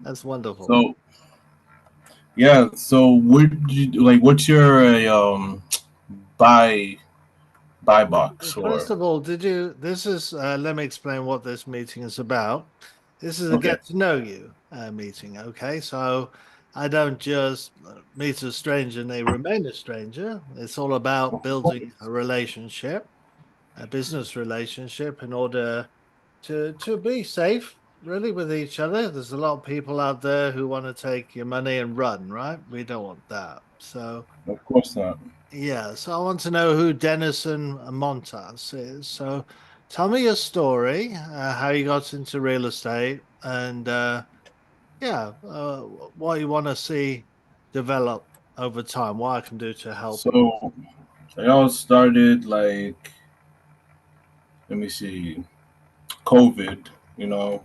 That's wonderful. So yeah, so would you like? What's your buy buy box First or of all, did you? This is. Let me explain what this meeting is about. This is a okay? get to know you meeting. Okay, so I don't just meet a stranger and they remain a stranger. It's all about Of building a course. relationship, a business relationship, in order to be safe, really, with each other. There's a lot of people out there who want to take your money and run, right? We don't want that. So Of course not. yeah, so I want to know who Denisson Montas is. So tell me your story, how you got into real estate, and yeah, what you want to see develop over time, what I can do to help you. So it all started like, let me see, COVID. You know,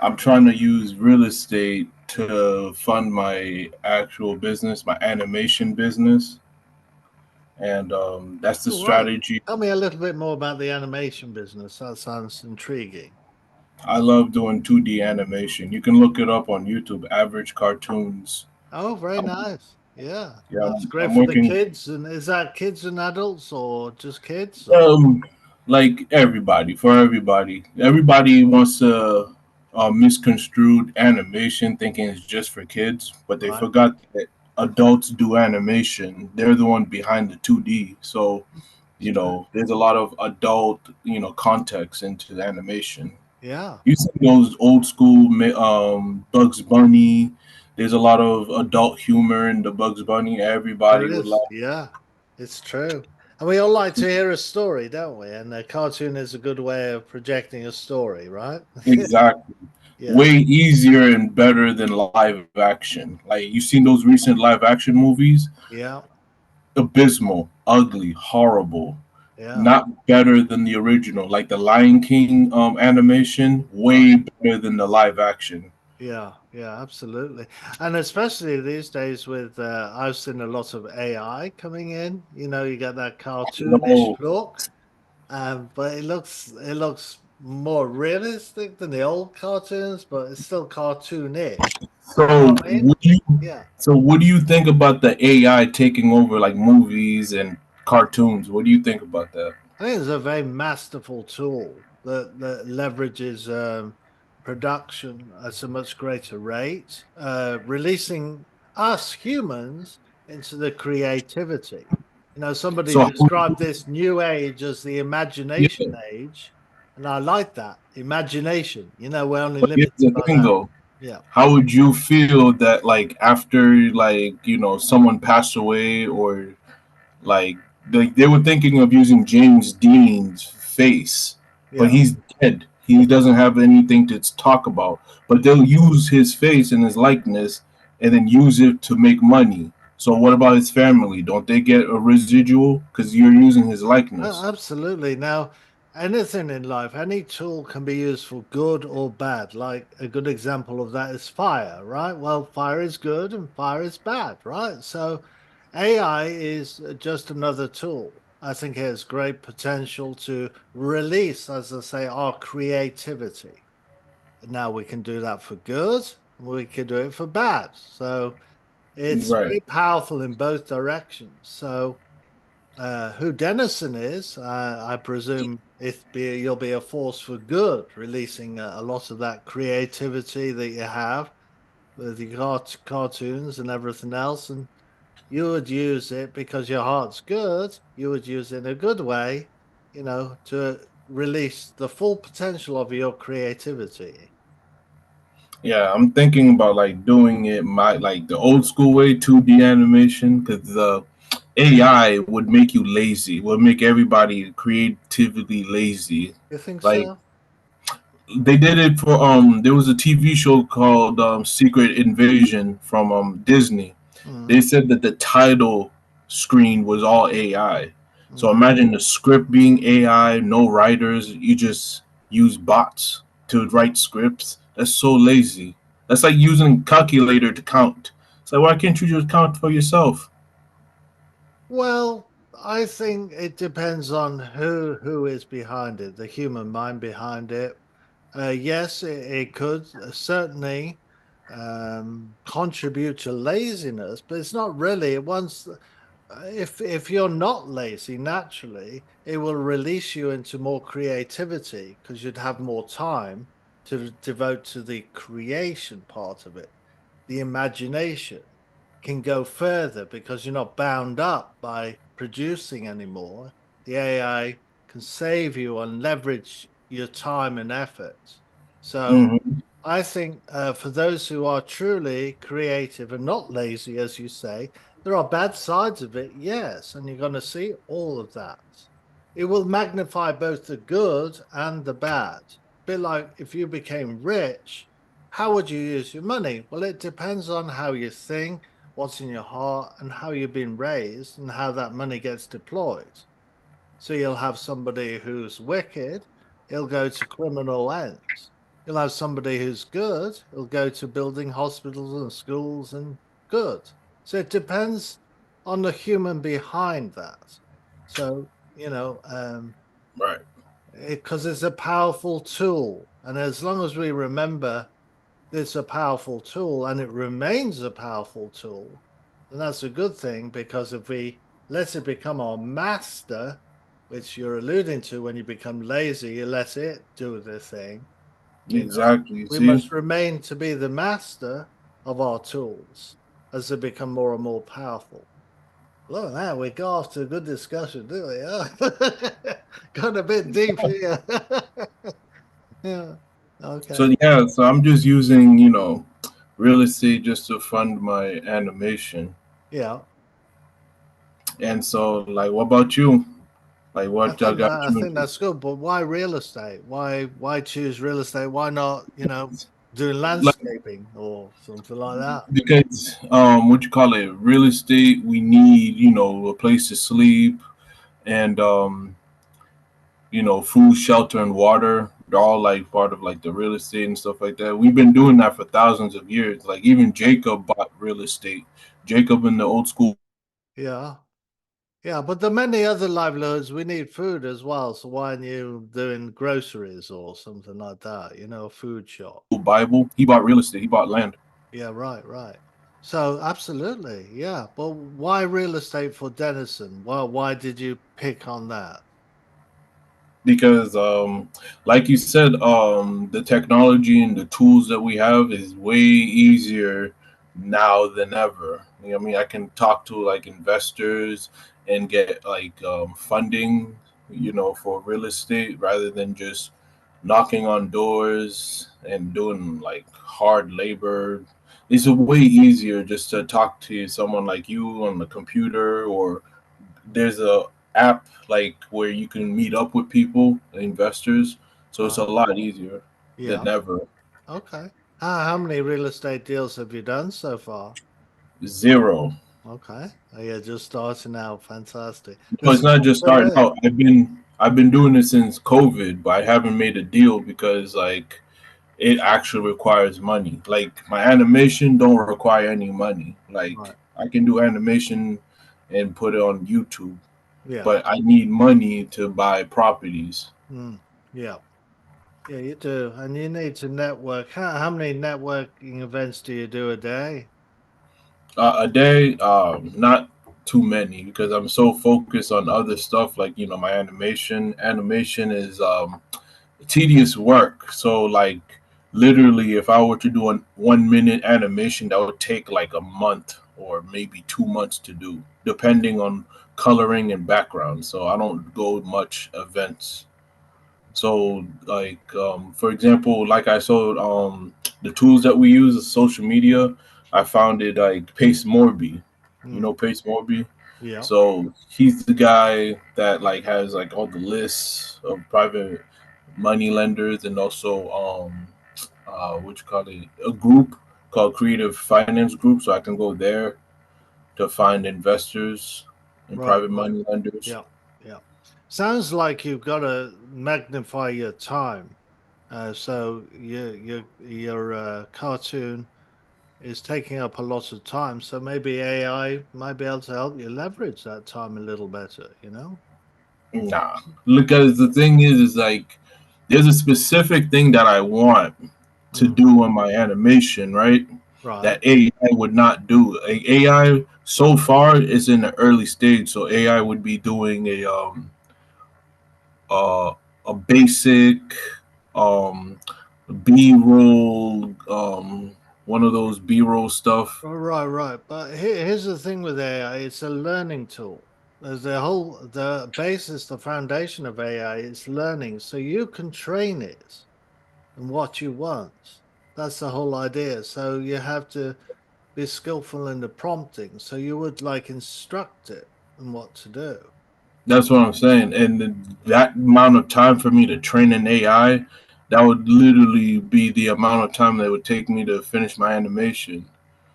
I'm trying to use real estate to fund my actual business, my animation business, and that's the All right. strategy. Tell me a little bit more about the animation business. That sounds intriguing. I love doing 2D animation. You can look it up on YouTube. Average cartoons. Oh, very Um, nice. Yeah, yeah, that's great I'm for the working. kids. And is that kids and adults or just kids or? Um, like everybody, for everybody. Everybody wants to misconstrued animation, thinking it's just for kids, but they Right. forgot that adults do animation. They're the one behind the 2D. So there's a lot of adult context into the animation. Yeah, You see those old school Bugs Bunny. There's a lot of adult humor in the Bugs Bunny. there Everybody would is. laugh. Yeah, it's true. And we all like to hear a story, don't we? And a cartoon is a good way of projecting a story, right? Exactly. Yeah, Way easier and better than live action. Like you seen those recent live action movies, yeah, abysmal, ugly, horrible. yeah, Not better than the original. Like the Lion King animation, right. way better than the live action. Yeah, yeah, absolutely. And especially these days with I've seen a lot of AI coming in. You get that cartoonish No. look, but it looks more realistic than the old cartoons, but it's still cartoonish. You know So what I mean? would you Yeah. so what do you think about the AI taking over like movies and cartoons? What do you think about that? I think it's a very masterful tool that leverages production at a much greater rate, releasing us humans into the creativity. Somebody So described this new age as the imagination yeah, age, and I like that imagination. We're only but here's limited the by thing that. though. Yeah. How would you feel that like after like someone passed away or like they were thinking of using James Dean's face, but Yeah. he's dead. He doesn't have anything to talk about. But they'll use his face and his likeness and then use it to make money. So what about his family? Don't they get a residual because you're using his likeness? Absolutely. Now, anything in life, any tool can be used for good or bad. Like a good example of that is fire, right? Well, fire is good and fire is bad, right? So AI is just another tool. I think it has great potential to release, as I say, our creativity. Now we can do that for good, we can do it for bad. So it's Right. very powerful in both directions. So who Denison is, I presume you'll be a force for good, releasing a lot of that creativity that you have with your cartoons and everything else, and you would use it because your heart's good. You would use it in a good way, to release the full potential of your creativity. Yeah, I'm thinking about like doing it my like the old school way, 2D animation, because the AI would make you lazy. Would make everybody creatively lazy. You think Like so? they did it for there was a TV show called Secret Invasion from Disney. They Mm, said that the title screen was all AI. So mm. imagine the script being AI, no writers. You just use bots to write scripts. That's so lazy. That's like using a calculator to count. It's like why can't you just count for yourself? Well, I think it depends on who is behind it, the human mind behind it. Yes, it could certainly contribute to laziness, but it's not really. Once, if you're not lazy naturally, it will release you into more creativity because you'd have more time to devote to the creation part of it. The imagination can go further because you're not bound up by producing anymore. The AI can save you and leverage your time and effort. So Hmm. I think for those who are truly creative and not lazy, as you say, there are bad sides of it, yes, and you're going to see all of that. It will magnify both the good and the bad. A bit like if you became rich, how would you use your money? Well, it depends on how you think, what's in your heart, and how you've been raised, and how that money gets deployed. So you'll have somebody who's wicked, he'll go to criminal ends. You'll have somebody who's good, he'll go to building hospitals and schools and good. So it depends on the human behind that. So, Right. because it's a powerful tool. And as long as we remember it's a powerful tool and it remains a powerful tool, then that's a good thing because if we let it become our master, which you're alluding to when you become lazy, you let it do the thing, you know, Exactly. You we see? must remain to be the master of our tools as they become more and more powerful. Look at that, we got off to a good discussion, didn't we? Got a bit deep here. Yeah. So Okay. yeah, so I'm just using, real estate just to fund my animation. Yeah. And so, like, what about you? Like, what I got I you think into? that's good, but why real estate? Why choose real estate? Why not, doing Like, landscaping or something like that? because what you call it, real estate, we need, a place to sleep and food, shelter, and water. They're all like part of like the real estate and stuff like that. We've been doing that for thousands of years. Like even Jacob bought real estate. Jacob in the old school Yeah. Yeah, but the many other livelihoods we need food as well. So why aren't you doing groceries or something like that? A food shop. Bible, he bought real estate. He bought land. Yeah, right, right. So absolutely, yeah. But why real estate for Denison? Why did you pick on that? Because like you said, the technology and the tools that we have is way easier now than ever. I mean, I can talk to like investors and get like funding, for real estate rather than just knocking on doors and doing like hard labor. It's way easier just to talk to someone like you on the computer, or there's a app like where you can meet up with people, investors. So it's a Right. lot easier Yeah. than ever. Okay. How many real estate deals have you done so far? Zero. Okay. Oh, yeah, just starting out. Fantastic. No, There's it's a not lot just to starting learn. out. I've been doing this since COVID, but I haven't made a deal because like it actually requires money. Like my animation don't require any money. Like Right. I can do animation and put it on YouTube, Yeah. but I need money to buy properties. Mm. Yeah. Yeah, you do. And you need to network. How many networking events do you do a day? A day, not too many because I'm so focused on other stuff like my animation. Animation is tedious work. So like literally, if I were to do an 1 minute animation, that would take like a month or maybe 2 months to do, depending on coloring and background. So I don't go much events. So like for example, like I saw the tools that we use, social media. I found it like Pace Morby. You Mm. know Pace Morby. Yeah. So he's the guy that like has like all the lists of private money lenders and also what you call it, a group called Creative Finance Group. So I can go there to find investors and Right, private right. money lenders. Yeah. Yeah. Sounds like you've got to magnify your time. So your cartoon is taking up a lot of time. So maybe AI might be able to help you leverage that time a little better, Nah, because the thing is like there's a specific thing that I want to Mm, do in my animation, right? right. That AI would not do. Like AI so far is in the early stage, so AI would be doing uh, a basic um B-roll, one of those B-roll stuff. Right, right. But here's the thing with AI, it's a learning tool. There's the basis, the foundation of AI is learning. So you can train it and what you want. That's the whole idea. So you have to be skillful in the prompting. So you would like instruct it on what to do. That's what I'm saying. And that amount of time for me to train an AI, that would literally be the amount of time that it would take me to finish my animation.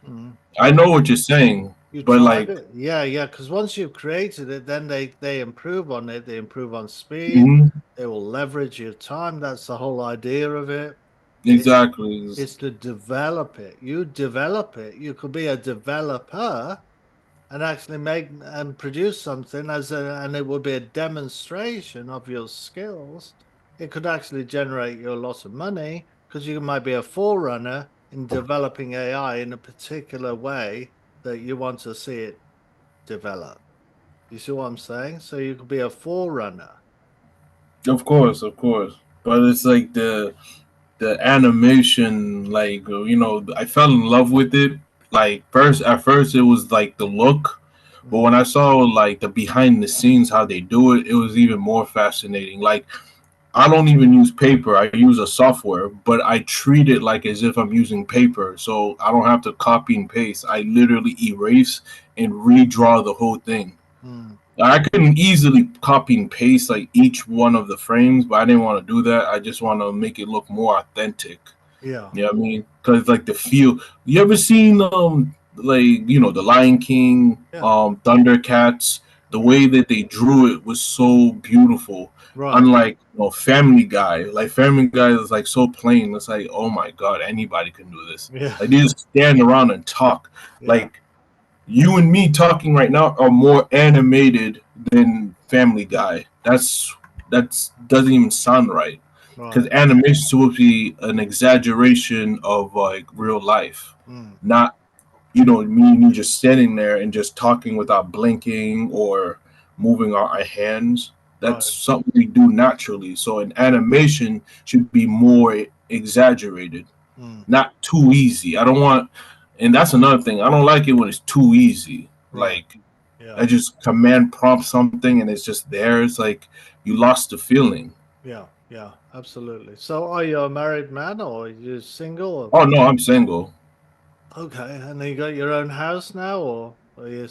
Mm. I know Well, what you're saying, you but tried like, it. Yeah, yeah. Because once you've created it, then they improve on it. They improve on speed. mhm, They will leverage your time. That's the whole idea of it. It's exactly. it's to develop it. You develop it. You could be a developer and actually make and produce something and it would be a demonstration of your skills. It could actually generate you a lot of money because you might be a forerunner in developing AI in a particular way that you want to see it develop. You see what I'm saying? So you could be a forerunner. Of course, of course. But it's like the animation, like I fell in love with it. Like first, at first, it was like the look, but Mm, when I saw like the behind the scenes how they do it, it was even more fascinating. Like I don't even use paper; I use a software, but I treat it like as if I'm using paper, so I don't have to copy and paste. I literally erase and redraw the whole thing. mm, I can easily copy and paste like each one of the frames, but I didn't want to do that. I just want to make it look more authentic. yeah, You know what I mean? Because like the feel. You ever seen like the Lion King, yeah, Thundercats? The yeah. way that they drew it was so beautiful. Right. Unlike Family Guy, like Family Guy is like so plain. It's like, oh my god, anybody can do this. Yeah, Like they just stand around and talk. yeah. Like you and me talking right now are more animated than Family Guy. That's doesn't even sound right because Right. animation is supposed to be an exaggeration of like real life, Mm, not me and you just standing there and just talking without blinking or moving our hands. That's right. something we do naturally. So an animation should be more exaggerated, Mm, not too easy. I don't want, and that's another thing. I don't like it when it's too easy. right. Like I Yeah. just command prompt something and it's just there. It's like you lost the feeling. Yeah, yeah, absolutely. So are you a married man or are you single? Oh no, I'm single. Okay, and then you got your own house now or you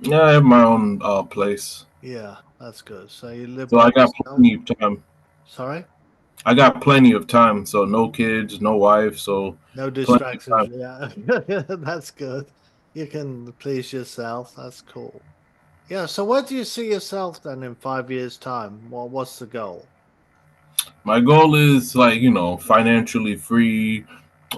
Yeah, I have my own place, yeah, that's good. So you live so by I got yourself? plenty of time. Sorry? I got plenty of time, so no kids, no wife, so No plenty of distractions, time. yeah. That's good. You can please yourself. That's cool. Yeah, so where do you see yourself then in 5 years' time? What's the goal? My goal is like financially free,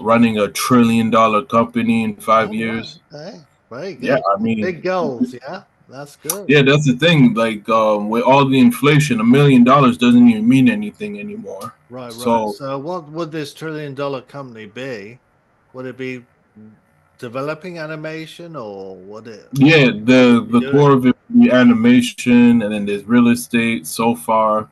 running $1 trillion company in five Oh, right. years. Hey, very Yeah, good. I mean, Big goals, yeah. That's good. yeah, that's the thing. Like with all the inflation, $1 million doesn't even mean anything anymore. Right, right. So So what would this trillion-dollar company be? Would it be developing animation or yeah, what would the you the do? core of it would be animation, and then there's real estate so far.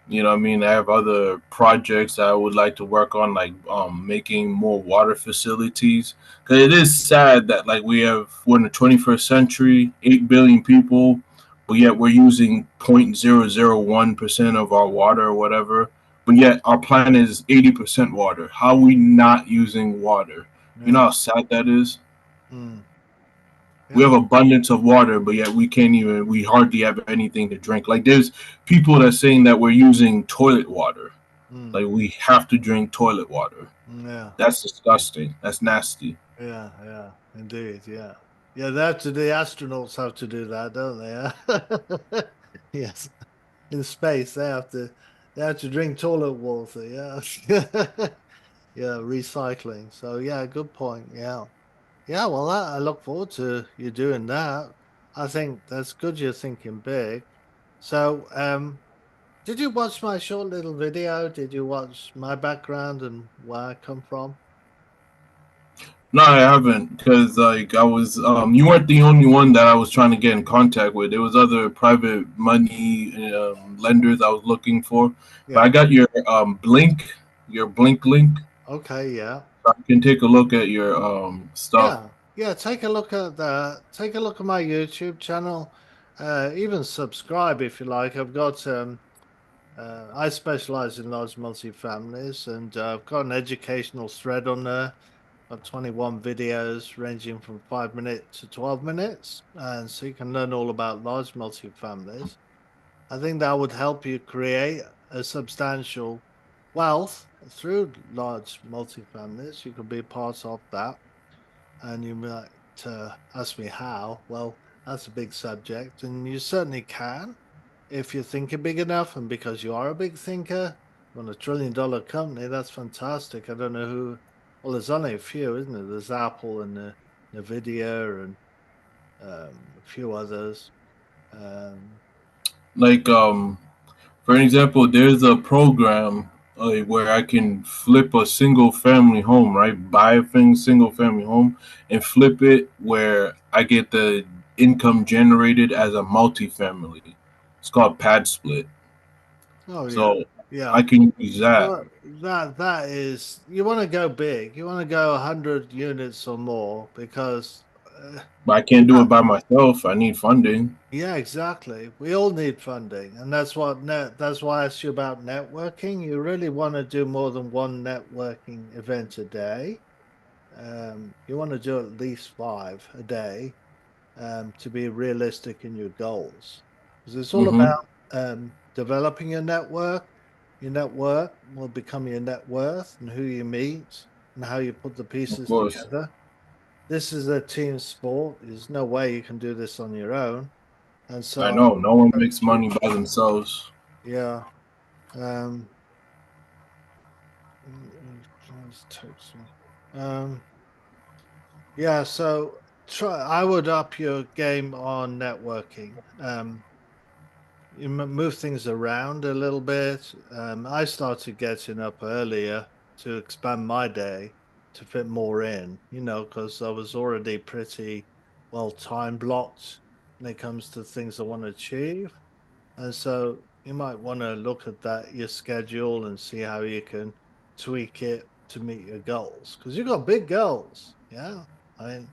What I mean? I have other projects that I would like to work on, like making more water facilities. Because it is sad that like we're in the 21st century, 8 billion people, but yet we're using 0.001% of our water or whatever. But yet our planet is 80% water. How are we not using water? You know Yeah. how sad that is? Mm. We have Yeah. abundance of water, but yet we hardly have anything to drink. Like there's people that are saying that we're using toilet water. Mm. Like we have to drink toilet water. Yeah. That's disgusting. That's nasty. Yeah. Yeah. Indeed. Yeah. Yeah. The astronauts have to do that, don't they? Yeah. Yes. In space, they have to drink toilet water. Yeah. Yeah. Recycling. So yeah, good point. Yeah. Yeah, well, I look forward to you doing that. I think that's good you're thinking big. So, Did you watch my short little video? Did you watch my background and where I come from? No, I haven't, because like I was, you weren't the only one that I was trying to get in contact with. There was other private money lenders I was looking for, but I Yeah. got your Blink link. Okay, yeah. So I can take a look at your stuff. Yeah. Yeah, take a look at that. Take a look at my YouTube channel. Even subscribe if you like. I specialize in large multi-families and I've got an educational thread on there. Got 21 videos ranging from 5 minutes to 12 minutes. And so you can learn all about large multi-families. I think that would help you create a substantial wealth through large multi-families. You could be part of that. And you might ask me how. Well, that's a big subject, and you certainly can if you're thinking big enough. And because you are a big thinker, you want $1 trillion company, that's fantastic. I don't know who. Well, there's only a few, isn't there? There's Apple and Nvidia and a few others. Um, Like for example, there's a program where I can flip a single family home, right? Buy a single family home and flip it where I get the income generated as a multifamily. It's called pad split. oh yeah, So yeah. I can use that, Well, that is you want to go big. You want to go 100 units or more because. but I can't do it by myself. I need funding. Yeah, exactly. We all need funding, and that's why I asked you about networking. You really want to do more than one networking event a day. You want to do at least five a day to be realistic in your goals. Because it's all Mm-hmm. about developing your network. Your network will become your net worth and who you meet and how you put the Of pieces course. together. This is a team sport. There's no way you can do this on your own. And I so I know no one makes encourage you. money by themselves. Yeah. Um, Please text me. Um, yeah, so I would up your game on networking. You move things around a little bit. I started getting up earlier to expand my day to fit more in, because I was already pretty well time blocked when it comes to things I want to achieve. And so you might want to look at that, your schedule, and see how you can tweak it to meet your goals. Because you've got big goals. Yeah. I mean, $1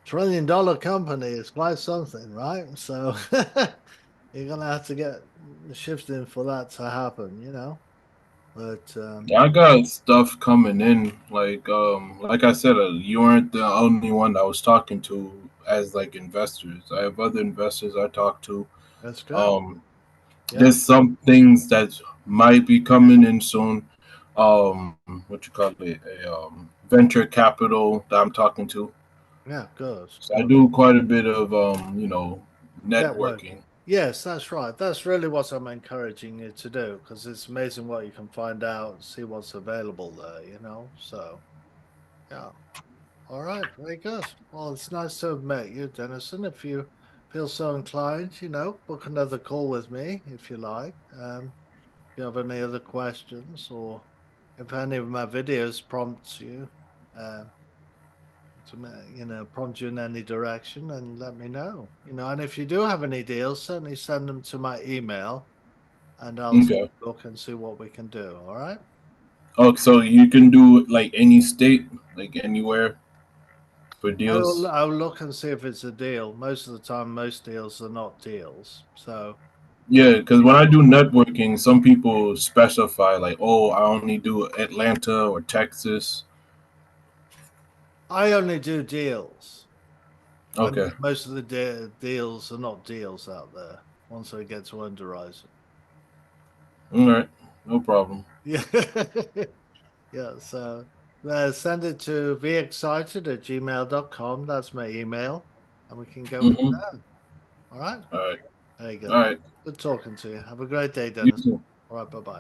trillion company is quite something, right? So you're gonna have to get shifting for that to happen. But Yeah, I got stuff coming in. Like I said, you weren't the only one I was talking to as like investors. I have other investors I talk to. that's good. Um, Yeah. there's some things that might be coming in soon. What you call it? A venture capital that I'm talking to. Yeah, good. So I Good. do quite a bit of networking. Networking. Yes, that's right. That's really what I'm encouraging you to do because it's amazing what you can find out, see what's available there. So, yeah. All right. Very good. Well, it's nice to have met you, Denison. If you feel so inclined, book another call with me if you like. If you have any other questions or if any of my videos prompts you, uh, prompt you in any direction and let me know. And if you do have any deals, certainly send them to my email and I'll Okay. look and see what we can do. All right. Oh, so you can do like any state, like anywhere for deals. I'll look and see if it's a deal. Most of the time, most deals are not deals. So Yeah, because when I do networking, some people specify like, oh, I only do Atlanta or Texas. I only do deals. And Okay. most of the deals are not deals out there once I get to underwriting. All right. No problem. Yeah. Yeah. So send it to beexcited@gmail.com. That's my email. And we can go from Mm-hmm. there. All right. All right. There you All go. right. Good talking to you. Have a great day, You Dennis. too. All right. Bye bye.